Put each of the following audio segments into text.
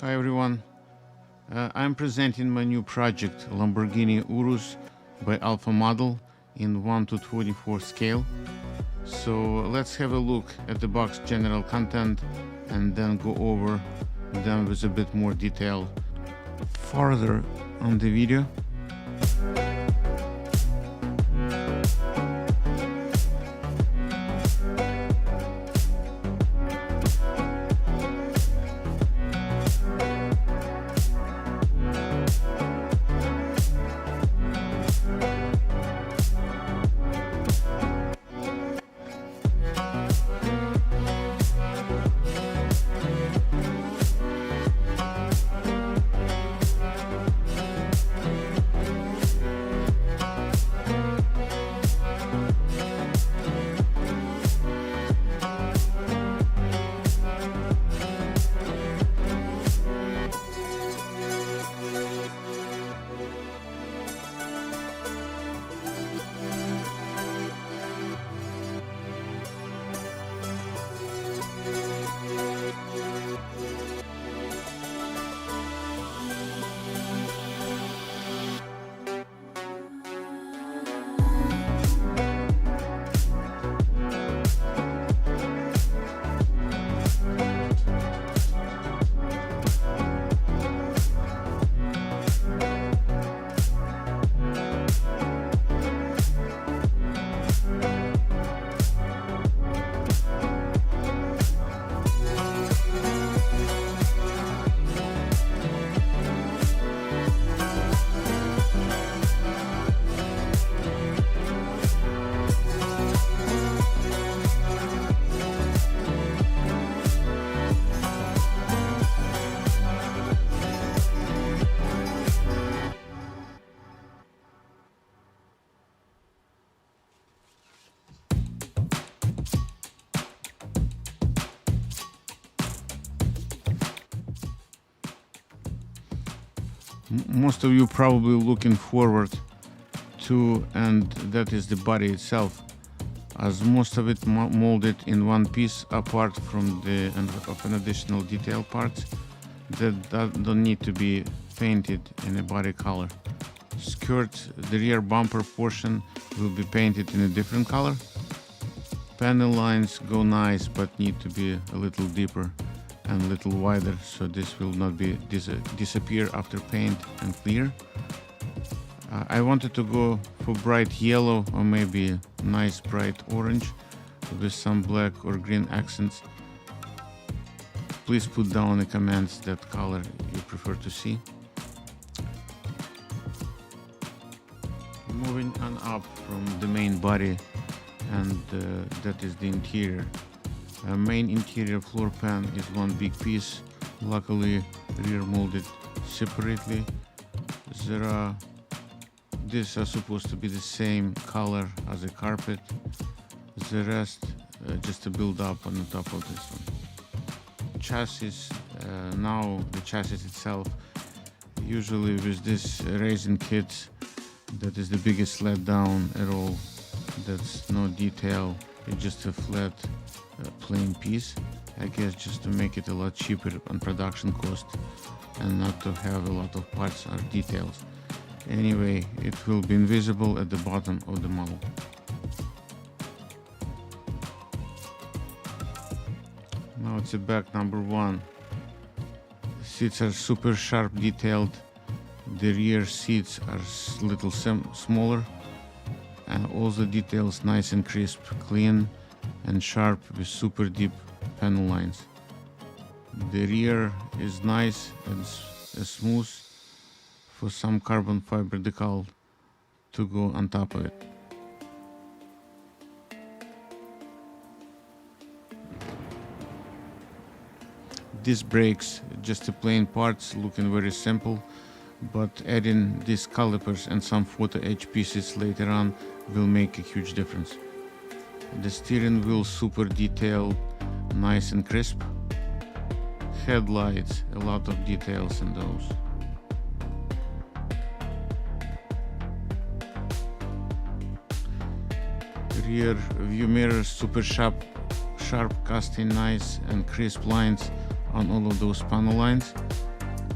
Hi everyone, I'm presenting my new project Lamborghini Urus by Alpha Model in 1:24 scale. So let's have a look at the box general content and then go over them with a bit more detail further on the video. Most of you probably looking forward to, and that is the body itself, as most of it molded in one piece apart from an additional detail parts that don't need to be painted in a body color. Skirt, the rear bumper portion will be painted in a different color. Panel lines go nice but need to be a little deeper and a little wider, so this will not be disappear after paint and clear. I wanted to go for bright yellow or maybe nice bright orange with some black or green accents. Please put down in the comments that color you prefer to see. Moving on up from the main body, and that is the interior. Main interior floor pan is one big piece, luckily rear molded separately. These are supposed to be the same color as the carpet. The rest just to build up on the top of this one. Chassis, now the chassis itself, usually with this resin kits, that is the biggest letdown at all. That's no detail, it's just a flat plain piece, I guess, just to make it a lot cheaper on production cost and not to have a lot of parts or details. Anyway, it will be invisible at the bottom of the model. Now it's a back number one. Seats are super sharp detailed. The rear seats are a little smaller, and all the details nice and crisp, clean and sharp with super deep panel lines. The rear is nice and smooth for some carbon fiber decal to go on top of it. These brakes, just the plain parts, looking very simple, but adding these calipers and some photo edge pieces later on will make a huge difference. The steering wheel super detailed, nice and crisp. Headlights, a lot of details in those. Rear view mirrors super sharp casting, nice and crisp lines on all of those panel lines,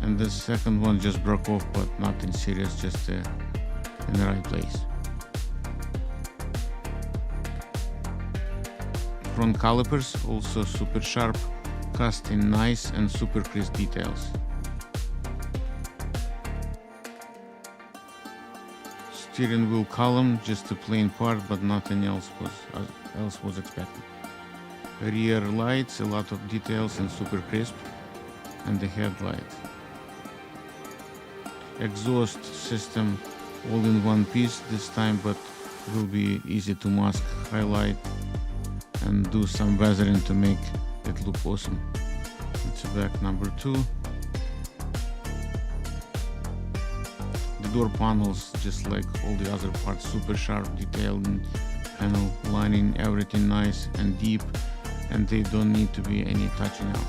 and the second one just broke off, but nothing serious, just in the right place. Front calipers also super sharp, cast in nice and super crisp details. Steering wheel column, just a plain part, but nothing else was expected. Rear lights, a lot of details and super crisp, and the headlights. Exhaust system all in one piece this time, but will be easy to mask, highlight, and do some weathering to make it look awesome. It's back number 2. The door panels, just like all the other parts, super sharp, detailed panel lining, everything nice and deep, and they don't need to be any touching up.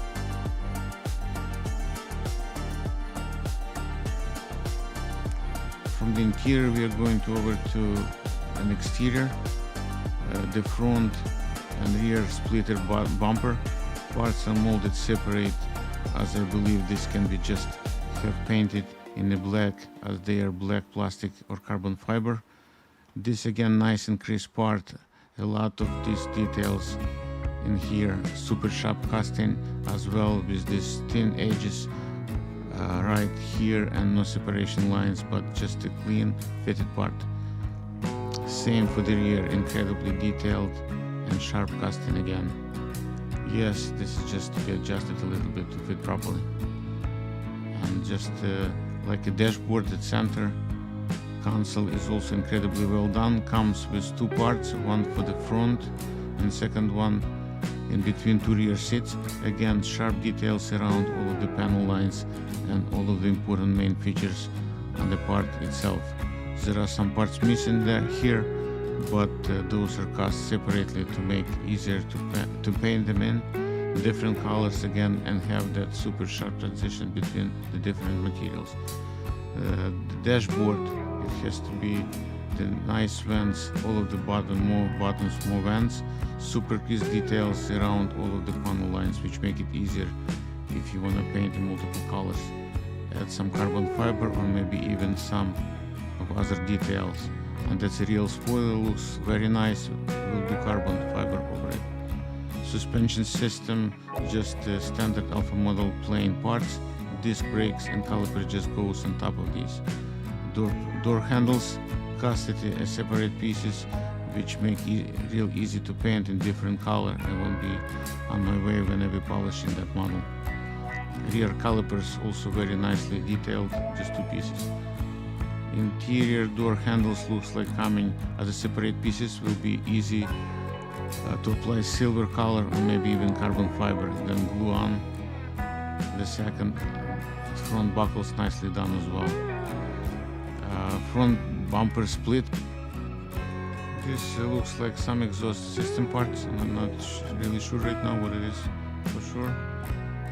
From the interior we are going over to an exterior. The front and rear splitter bumper parts are molded separate, as I believe this can be just have painted in the black, as they are black plastic or carbon fiber. This again nice and crisp part, a lot of these details in here, super sharp casting as well, with these thin edges right here, and no separation lines, but just a clean fitted part. Same for the rear, incredibly detailed and sharp casting again. Yes, this is just to be adjusted a little bit to fit properly. And just like a dashboard at center. Console is also incredibly well done, comes with 2 parts, one for the front and second one in between 2 rear seats. Again, sharp details around all of the panel lines and all of the important main features on the part itself. There are some parts missing here, but those are cast separately to make easier to paint them in different colors again, and have that super sharp transition between the different materials. The dashboard, it has to be the nice vents, all of the buttons, more vents, super crisp details around all of the panel lines, which make it easier if you want to paint in multiple colors. Add some carbon fiber or maybe even some of other details. And that's a real spoiler, looks very nice. We'll do carbon fiber over it. Suspension system, just standard Alpha model plain parts. Disc brakes and caliper just goes on top of these. Door handles, casted as separate pieces, which make real easy to paint in different color. I won't be on my way when I be polishing that model. Rear calipers also very nicely detailed, just 2 pieces. Interior door handles looks like coming as a separate pieces, will be easy to apply silver color or maybe even carbon fiber, then glue on. The second front buckles nicely done as well. Front bumper split. This looks like some exhaust system parts, and I'm not really sure right now what it is for sure.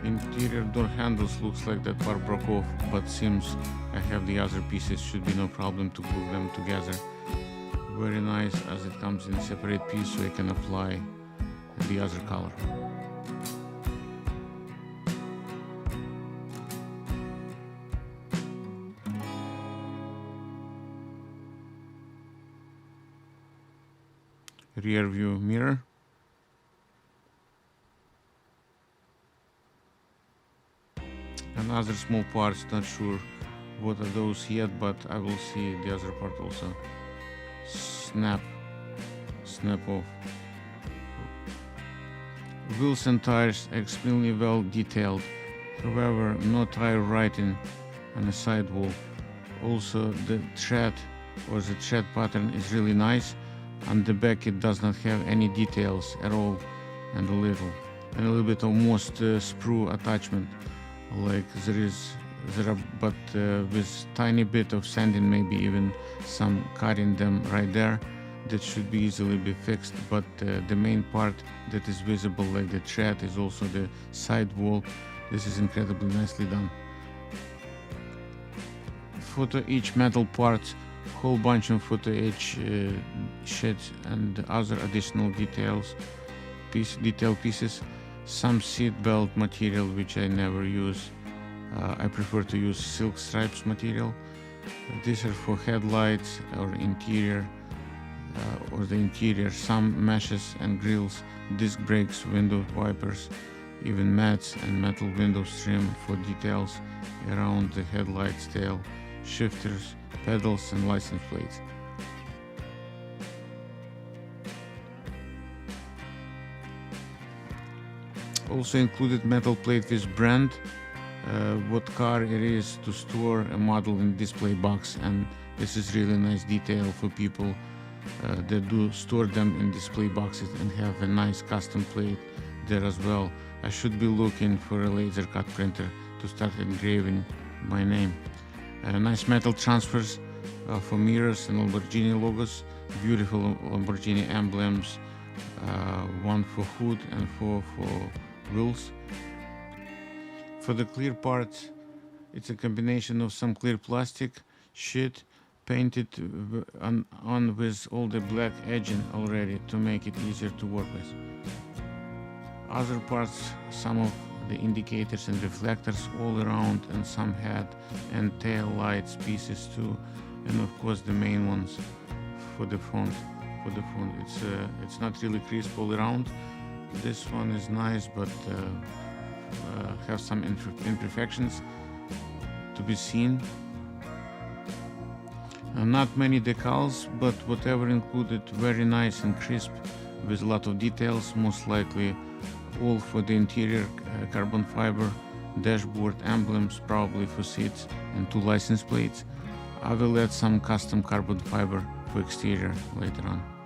Interior door handles looks like that part broke off, but seems I have the other pieces, should be no problem to glue them together. Very nice as it comes in a separate piece, so I can apply the other color. Rear view mirror. And other small parts, not sure what are those yet, but I will see the other part also. Snap off. Wheels and tires are extremely well detailed, however no tire writing on the sidewall. Also the tread or the tread pattern is really nice. On the back it does not have any details at all, and a little bit of most sprue attachment, like there are, but with tiny bit of sanding, maybe even some cutting them right there, that should be easily be fixed. But the main part that is visible, like the tread, is also the side wall. This is incredibly nicely done. Photo each metal parts, whole bunch of photo edge sheets and other additional detail pieces. some seat belt material which I never use. I prefer to use silk stripes material. These are for headlights or interior, the interior, some meshes and grills, disc brakes, window wipers, even mats and metal window trim for details around the headlights, tail, shifters, pedals and license plates. Also included metal plate with brand, what car it is, to store a model in display box, and this is really nice detail for people that do store them in display boxes and have a nice custom plate there as well. I should be looking for a laser cut printer to start engraving my name. Nice metal transfers for mirrors and Lamborghini logos, beautiful Lamborghini emblems, one for hood and for wheels. For the clear parts, it's a combination of some clear plastic sheet painted on with all the black edging already to make it easier to work with. Other parts, some of the indicators and reflectors all around, and some head and tail lights pieces too, and of course the main ones for the front. It's not really crisp all around. This one is nice, but have some imperfections to be seen. Not many decals, but whatever included, very nice and crisp with a lot of details, most likely all for the interior, carbon fiber, dashboard emblems, probably for seats, and 2 license plates. I will add some custom carbon fiber for exterior later on.